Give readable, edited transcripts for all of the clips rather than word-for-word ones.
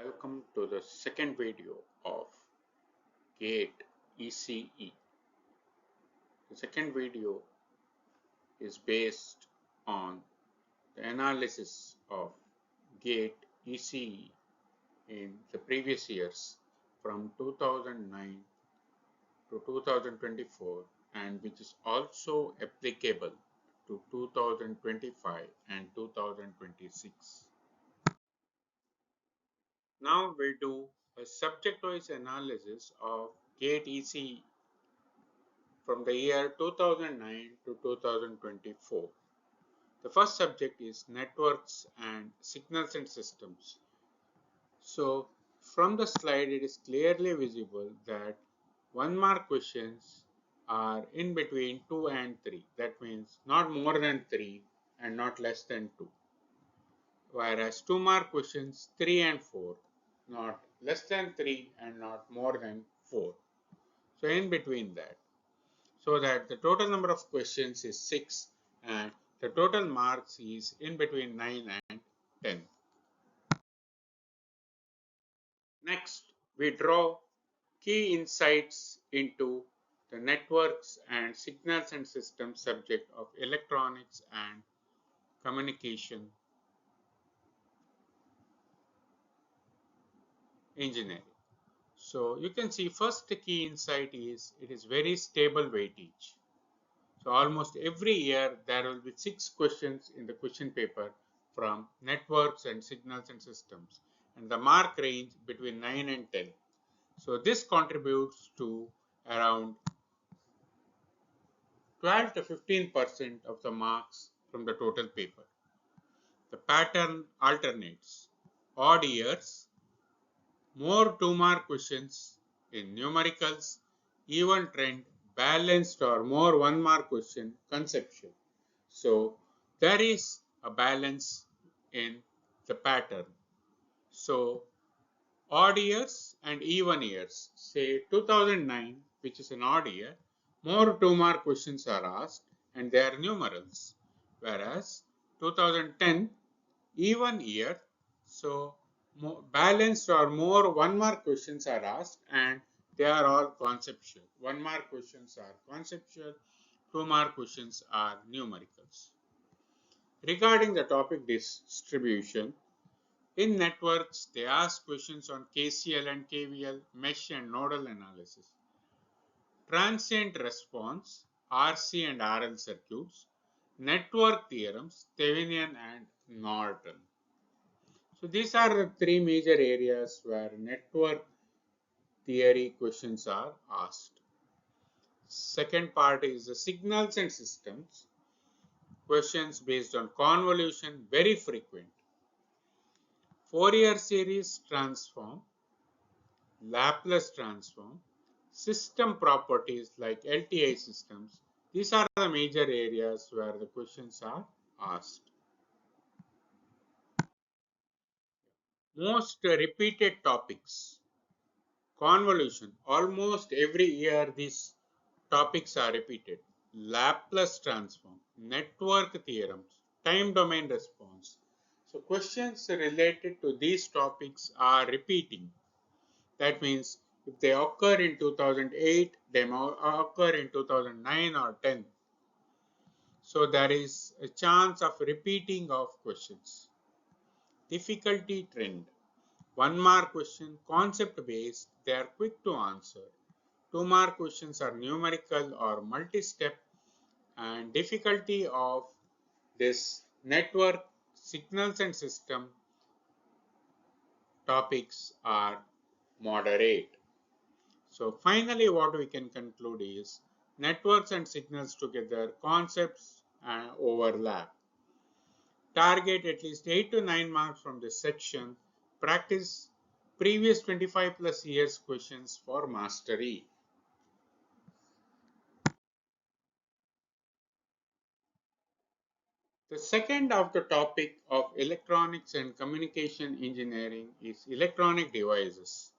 Welcome to the second video of GATE-ECE. The second video is based on the analysis of GATE-ECE in the previous years from 2009 to 2024 and which is also applicable to 2025 and 2026. Now we do a subject-wise analysis of GATE-ECE from the year 2009 to 2024. The first subject is networks and signals and systems. So from the slide it is clearly visible that 1 mark questions are in between 2 and 3. That means not more than 3 and not less than 2. Whereas 2 mark questions 3 and 4, not less than 3 and not more than 4. So in between that. So that the total number of questions is 6 and the total marks is in between 9 and 10. Next, we draw key insights into the networks and signals and systems subject of electronics and communication engineering. So you can see first key insight is it is very stable weightage. So almost every year there will be 6 questions in the question paper from networks and signals and systems and the mark range between 9 and 10. So this contributes to around 12 to 15% of the marks from the total paper. The pattern alternates. Odd years, more 2 mark questions in numericals, even trend, balanced or more 1 mark question conceptual. So there is a balance in the pattern. So odd years and even years, say 2009, which is an odd year, more 2 mark questions are asked and they are numerals, whereas 2010, even year, so balanced or more 1 mark questions are asked and they are all conceptual. 1 mark questions are conceptual, 2 mark questions are numericals. Regarding the topic distribution, in networks, they ask questions on KCL and KVL, mesh and nodal analysis. Transient response, RC and RL circuits, network theorems, Thevenin and Norton. So these are the 3 major areas where network theory questions are asked. Second part is the signals and systems. Questions based on convolution, very frequent. Fourier series transform, Laplace transform, system properties like LTI systems. These are the major areas where the questions are asked. Most repeated topics. Convolution. Almost every year these topics are repeated. Laplace transform, network theorems, time domain response. So questions related to these topics are repeating. That means if they occur in 2008, they may occur in 2009 or 10. So there is a chance of repeating of questions. Difficulty trend. 1 mark question, concept based, they are quick to answer. 2 mark questions are numerical or multi-step, and difficulty of this network, signals and system topics are moderate. So finally what we can conclude is networks and signals together, concepts overlap. Target at least 8 to 9 marks from this section. Practice previous 25 plus years questions for mastery. The second of the topic of electronics and communication engineering is electronic devices.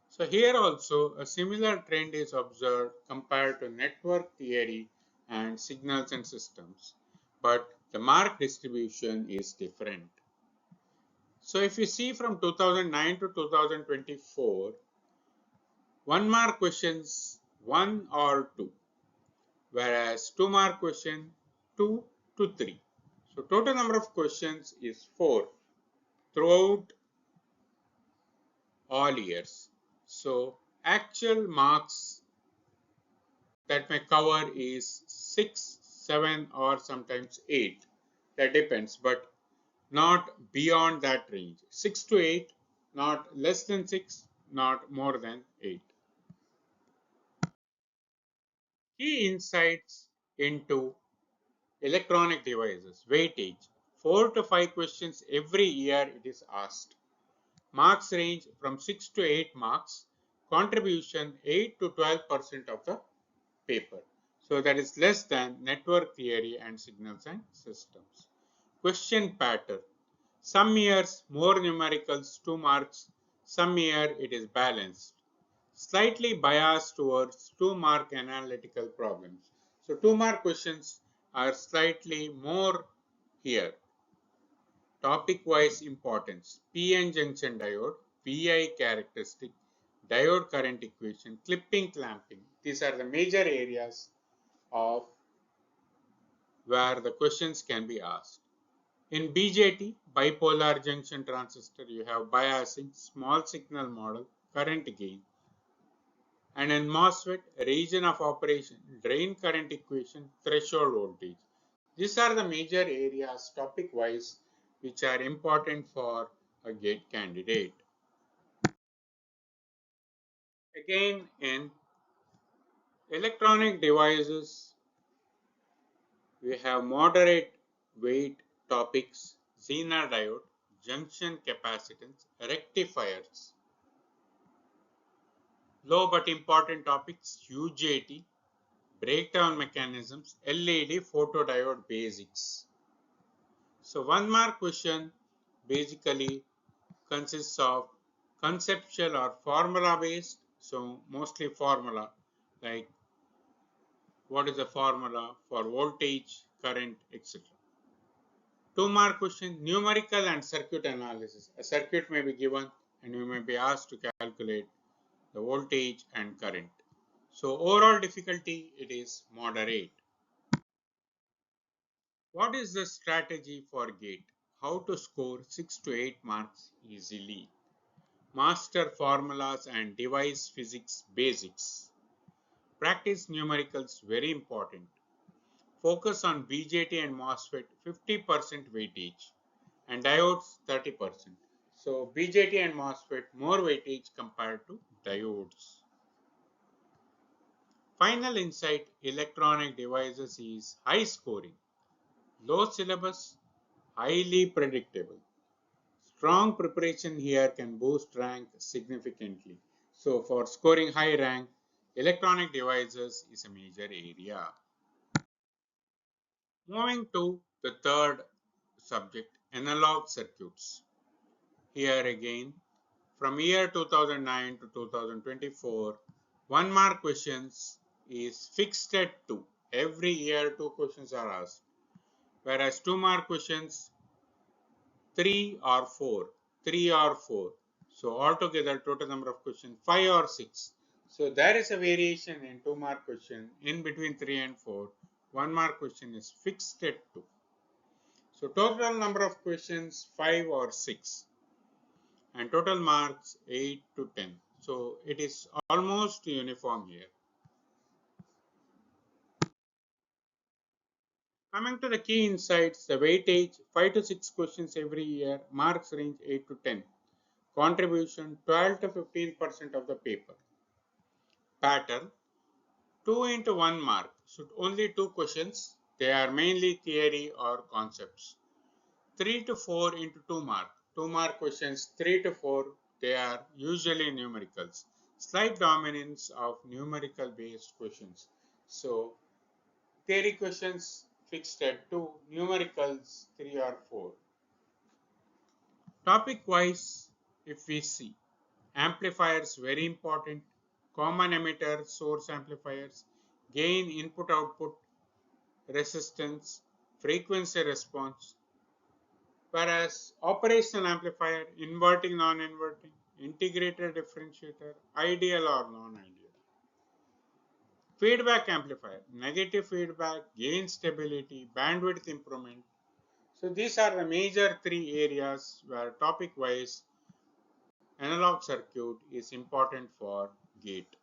So here also a similar trend is observed compared to network theory and signals and systems, but the mark distribution is different. So if you see from 2009 to 2024, 1 mark questions 1 or 2, whereas 2 mark question 2 to 3. So total number of questions is 4 throughout all years. So actual marks that may cover is 6, 7 or sometimes 8. That depends, but not beyond that range. 6 to 8, not less than 6, not more than 8. Key insights into electronic devices. Weightage. 4 to 5 questions every year it is asked. Marks range from 6 to 8 marks. Contribution 8 to 12% of the paper. So that is less than network theory and signals and systems. Question pattern. Some years more numericals 2 marks. Some year it is balanced. Slightly biased towards 2 mark analytical problems. So 2 mark questions are slightly more here. Topic wise importance: PN junction diode, VI characteristic, diode current equation, clipping clamping. These are the major areas of where the questions can be asked. In BJT, bipolar junction transistor, you have biasing, small signal model, current gain. And in MOSFET, region of operation, drain current equation, threshold voltage. These are the major areas topic wise which are important for a GATE candidate. Again, in electronic devices, we have moderate weight topics, Zener diode, junction capacitance, rectifiers. Low but important topics, UJT, breakdown mechanisms, LED, photodiode basics. So 1 mark question basically consists of conceptual or formula based. So mostly formula, like what is the formula for voltage, current, etc. 2 mark question, numerical and circuit analysis. A circuit may be given and you may be asked to calculate the voltage and current. So overall difficulty, it is moderate. What is the strategy for GATE? How to score 6 to 8 marks easily? Master formulas and device physics basics. Practice numericals, very important. Focus on BJT and MOSFET 50% weightage and diodes 30%. So BJT and MOSFET more weightage compared to diodes. Final insight, electronic devices is high scoring, low syllabus, highly predictable. Strong preparation here can boost rank significantly. So for scoring high rank, electronic devices is a major area. Moving to the third subject, analog circuits. Here again, from year 2009 to 2024, 1 mark questions is fixed at 2. Every year 2 questions are asked. Whereas 2 mark questions 3 or 4. 3 or 4. So altogether total number of questions 5 or 6. So there is a variation in 2 mark question in between 3 and 4. 1 mark question is fixed at 2. So total number of questions 5 or 6 and total marks 8 to 10. So it is almost uniform here. Coming to the key insights, the weightage 5 to 6 questions every year, marks range 8 to 10. Contribution 12 to 15% of the paper. Pattern 2 into 1 mark. So only 2 questions. They are mainly theory or concepts. 3 to 4 into 2 mark. 2 mark questions 3 to 4. They are usually numericals. Slight dominance of numerical based questions. So theory questions fixed at 2, numericals 3 or 4. Topic wise, if we see, amplifiers very important, common emitter source amplifiers, gain input output, resistance, frequency response, Whereas operational amplifier, inverting, non-inverting, integrated differentiator, ideal or non-ideal. Feedback amplifier, negative feedback, gain stability, bandwidth improvement. So these are the major three areas where topic-wise analog circuit is important for gate.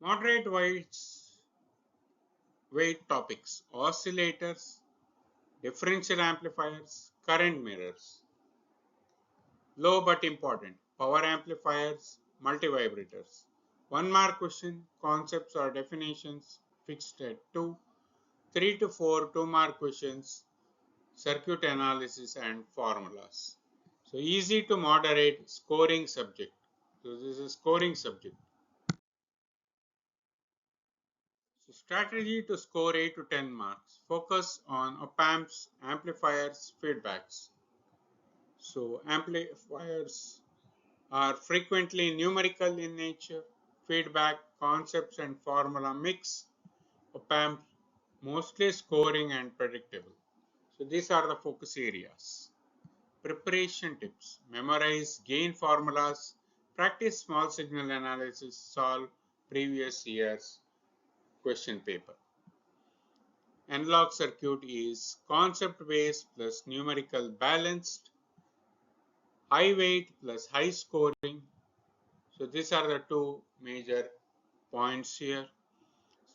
Moderate weight topics, oscillators, differential amplifiers, current mirrors. Low but important, power amplifiers, multivibrators. 1 mark question, concepts or definitions fixed at 2. 3 to 4 2 mark questions, circuit analysis and formulas. So easy to moderate scoring subject. So this is scoring subject. So strategy to score 8 to 10 marks. Focus on op-amps, amplifiers, feedbacks. So amplifiers are frequently numerical in nature. Feedback, concepts and formula mix. Op-amps mostly scoring and predictable. So these are the focus areas. Preparation tips. Memorize gain formulas. Practice small signal analysis. Solve previous year's question paper. Analog circuit is concept based plus numerical balanced. High weight plus high scoring. So these are the two major points here.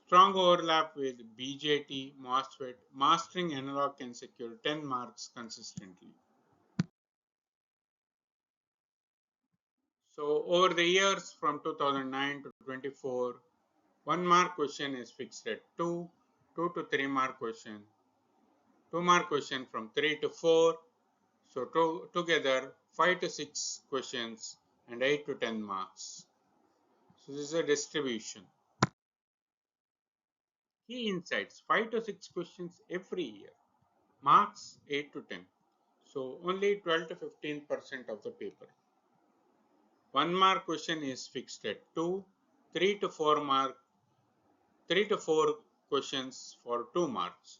Strong overlap with BJT, MOSFET. Mastering analog can secure 10 marks consistently. So over the years from 2009 to 24, 1 mark question is fixed at 2, 2 to 3 mark question, 2 mark question from 3 to 4. So together 5 to 6 questions and 8 to 10 marks. So this is a distribution. Key insights, 5 to 6 questions every year. Marks 8 to 10. So only 12 to 15% of the paper. 1 mark question is fixed at 2, 3 to 4 questions for 2 marks.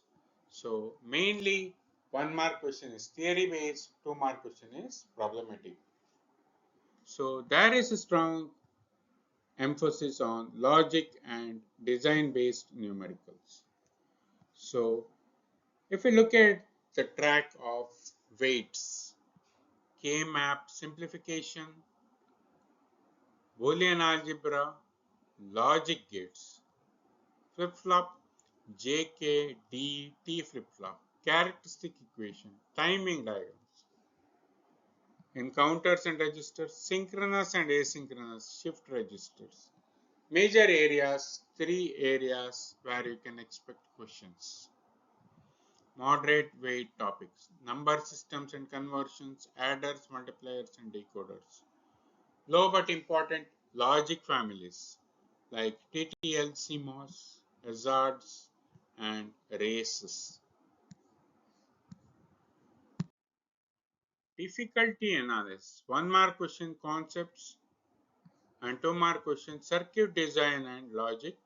So mainly 1 mark question is theory based, 2 mark question is problematic. So there is a strong emphasis on logic and design based numericals. So if we look at the track of weights, K-map simplification, Boolean algebra, logic gates, flip-flop, JK, D, T flip-flop, characteristic equation, timing diagrams, encounters and registers, synchronous and asynchronous shift registers. Major areas, 3 areas where you can expect questions. Moderate weight topics, number systems and conversions, adders, multipliers and decoders. Low but important, logic families like TTL, CMOS, hazards and races. Difficulty analysis, 1 mark question concepts and 2 mark question circuit design and logic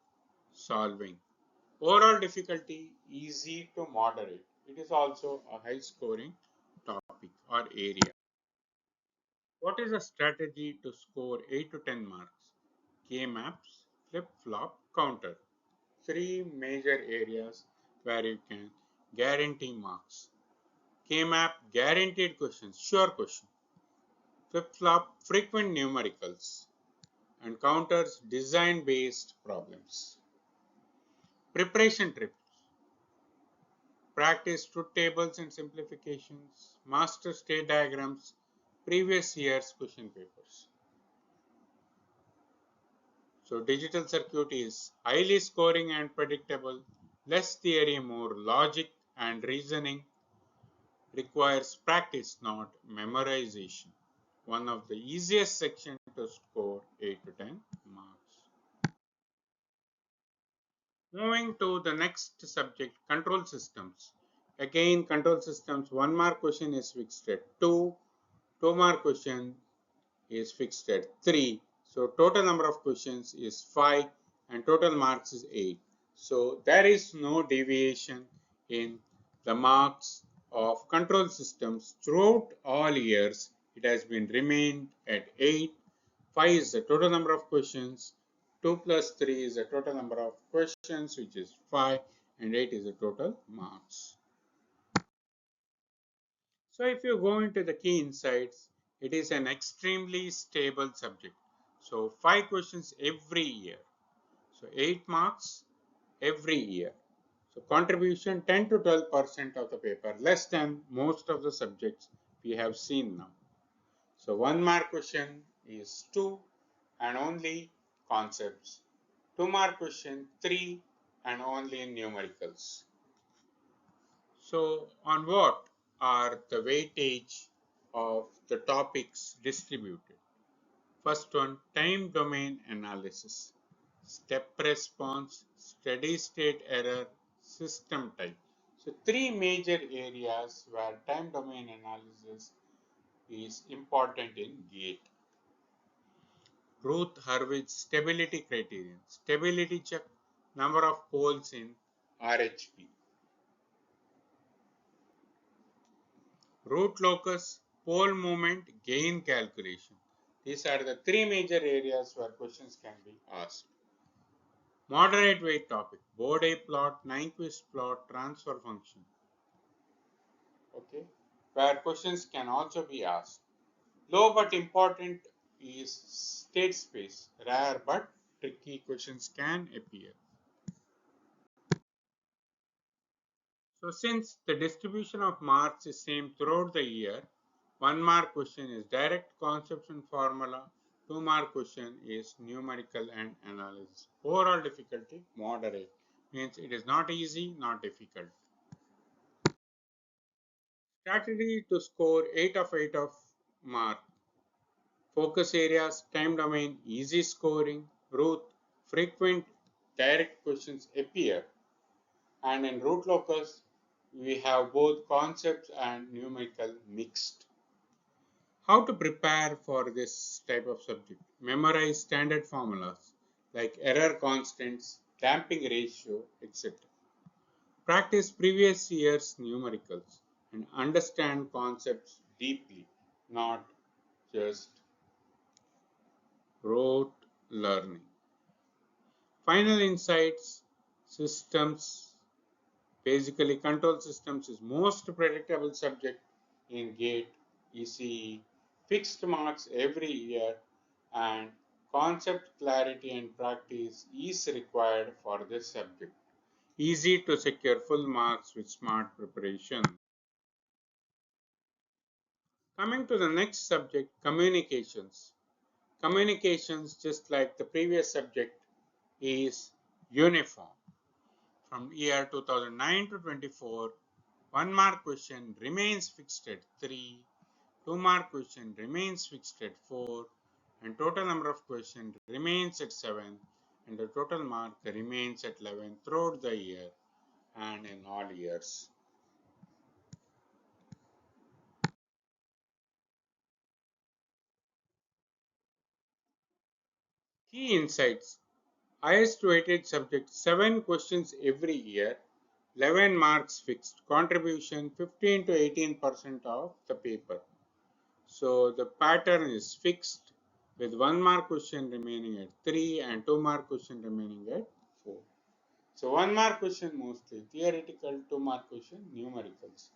solving. Overall difficulty easy to moderate. It is also a high scoring topic or area. What is a strategy to score 8 to 10 marks? K-maps, flip-flop, counter. 3 major areas where you can guarantee marks. K-map, guaranteed questions, sure question. Flip-flop, frequent numericals. And counters, design-based problems. Preparation tips. Practice truth tables and simplifications. Master state diagrams, previous year's question papers. So digital circuit is highly scoring and predictable, less theory, more logic and reasoning, requires practice, not memorization. One of the easiest sections to score 8 to 10 marks. Moving to the next subject, control systems. Again, control systems, 1 mark question is fixed at 2, 2 mark question is fixed at 3. So total number of questions is 5 and total marks is 8. So there is no deviation in the marks of control systems throughout all years. It has been remained at 8. 5 is the total number of questions. 2 plus 3 is the total number of questions, which is 5, and 8 is the total marks. So if you go into the key insights, it is an extremely stable subject. So 5 questions every year. So 8 marks every year. So contribution 10 to 12% of the paper, less than most of the subjects we have seen now. So 1 mark question is 2 and only concepts. 2 mark question 3 and only numericals. So on what are the weightage of the topics distributed? First one, time domain analysis, step response, steady state error, system type. So 3 major areas where time domain analysis is important in GATE. Ruth Hurwitz stability criterion, stability check, number of poles in RHP. Root locus, pole moment, gain calculation. These are the 3 major areas where questions can be asked. Moderate weight topic, Bode plot, Nyquist plot, transfer function. Okay, where questions can also be asked. Low but important is state space. Rare but tricky questions can appear. So since the distribution of marks is same throughout the year, 1 mark question is direct concepts and formula, 2 mark question is numerical and analysis. Overall difficulty moderate, means it is not easy, not difficult. Strategy to score 8 of 8 of mark. Focus areas, time domain, easy scoring, root, frequent direct questions appear. And in root locus, we have both concepts and numerical mixed. How to prepare for this type of subject? Memorize standard formulas like error constants, damping ratio, etc. Practice previous year's numericals and understand concepts deeply, not just rote learning. Final insights, systems. Basically, control systems is most predictable subject in GATE, ECE, fixed marks every year, and concept clarity and practice is required for this subject. Easy to secure full marks with smart preparation. Coming to the next subject, communications. Communications, just like the previous subject, is uniform. From year 2009 to 24, 1 mark question remains fixed at 3, 2 mark question remains fixed at 4, and total number of questions remains at 7, and the total mark remains at 11 throughout the year and in all years. Key insights. Highest weighted subject 7 questions every year, 11 marks fixed, contribution 15 to 18% of the paper. So the pattern is fixed with 1 mark question remaining at 3 and 2 mark question remaining at 4. So 1 mark question mostly theoretical, 2 mark question numericals.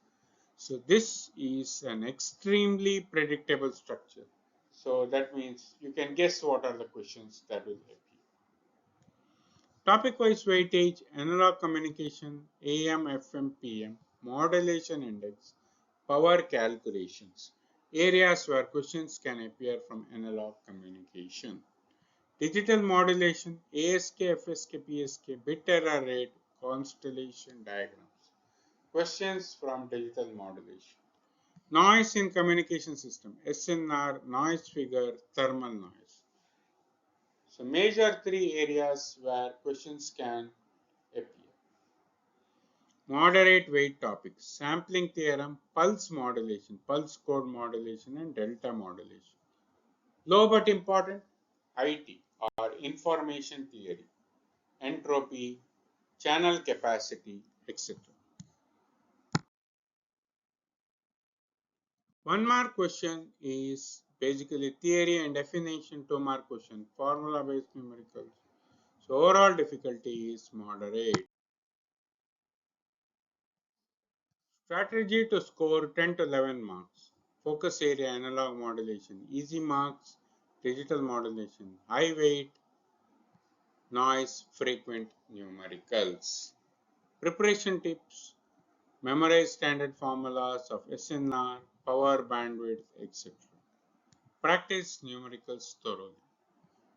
So this is an extremely predictable structure. So that means you can guess what are the questions that will help you. Topic-wise weightage, analog communication, AM, FM, PM, modulation index, power calculations, areas where questions can appear from analog communication. Digital modulation, ASK, FSK, PSK, bit error rate, constellation diagrams. Questions from digital modulation. Noise in communication system, SNR, noise figure, thermal noise. So major 3 areas where questions can appear. Moderate weight topics, sampling theorem, pulse modulation, pulse code modulation, and delta modulation. Low but important, IT or information theory, entropy, channel capacity, etc. 1 mark question is basically theory and definition, 2 mark question, formula based numericals. So overall difficulty is moderate. Strategy to score 10 to 11 marks. Focus area analog modulation, easy marks, digital modulation, high weight, noise, frequent numericals. Preparation tips. Memorize standard formulas of SNR, power, bandwidth, etc. Practice numericals thoroughly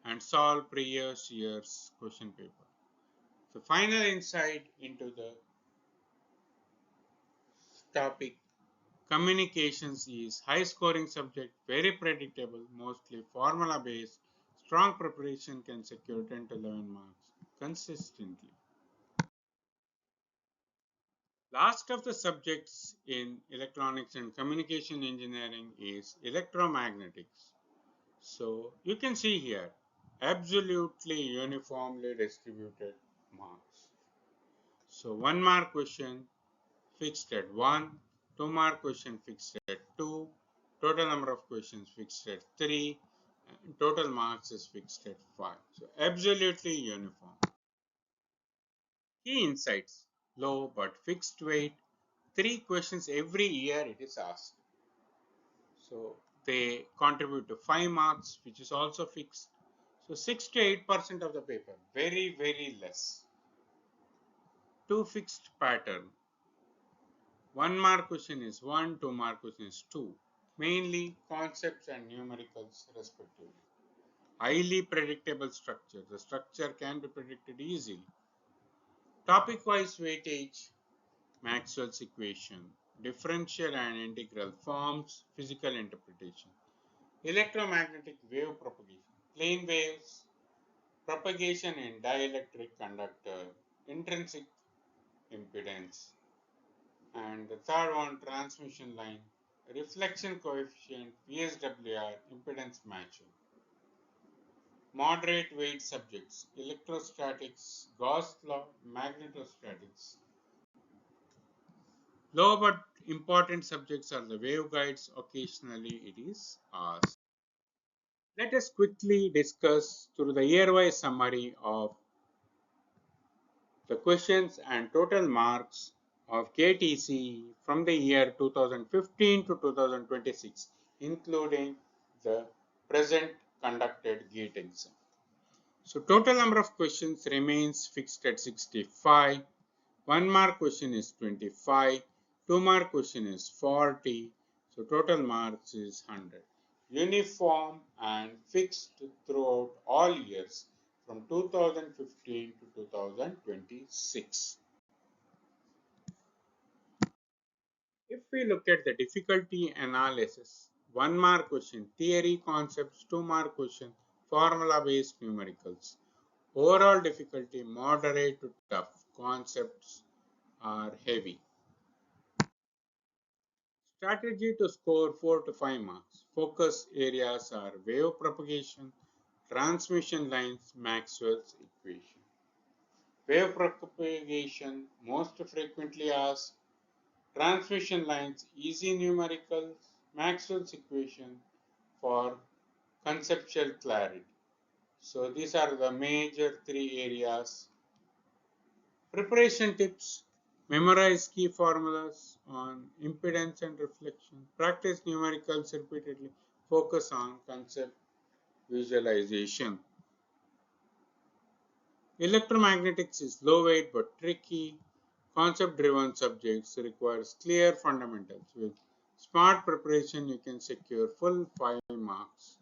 and solve previous year's question paper. So final insight into the topic. Communications is high scoring subject, very predictable, mostly formula based. Strong preparation can secure 10 to 11 marks consistently. Last of the subjects in electronics and communication engineering is electromagnetics. So you can see here absolutely uniformly distributed marks. So 1 mark question fixed at 1, 2 mark question fixed at 2, total number of questions fixed at 3, and total marks is fixed at 5. So absolutely uniform. Key insights: low but fixed weight, 3 questions every year it is asked. So they contribute to 5 marks, which is also fixed. So 6 to 8% of the paper, very, very less. 2 fixed pattern. 1 mark question is 1, 2 mark question is 2. Mainly concepts and numericals respectively. Highly predictable structure. The structure can be predicted easily. Topic-wise weightage, Maxwell's equation, differential and integral forms, physical interpretation. Electromagnetic wave propagation, plane waves, propagation in dielectric conductor, intrinsic impedance, and the third one, transmission line, reflection coefficient, VSWR, impedance matching. Moderate weight subjects, electrostatics, Gauss law, magnetostatics. Low but important subjects are the waveguides. Occasionally it is asked. Let us quickly discuss through the year-wise summary of the questions and total marks of GATE-ECE from the year 2015 to 2026, including the present conducted GATE exam. So total number of questions remains fixed at 65. 1 mark question is 25. 2 mark question is 40. So total marks is 100. Uniform and fixed throughout all years from 2015 to 2026. If we look at the difficulty analysis, 1 mark question, theory concepts, 2 mark question, formula based numericals. Overall difficulty moderate to tough, concepts are heavy. Strategy to score 4 to 5 marks. Focus areas are wave propagation, transmission lines, Maxwell's equation. Wave propagation most frequently asked, transmission lines easy numericals, Maxwell's equation for conceptual clarity. So these are the major 3 areas. Preparation tips: memorize key formulas on impedance and reflection, practice numericals repeatedly, focus on concept visualization. Electromagnetics is low weight but tricky. Concept driven subjects requires clear fundamentals. With smart preparation, you can secure full 5 marks.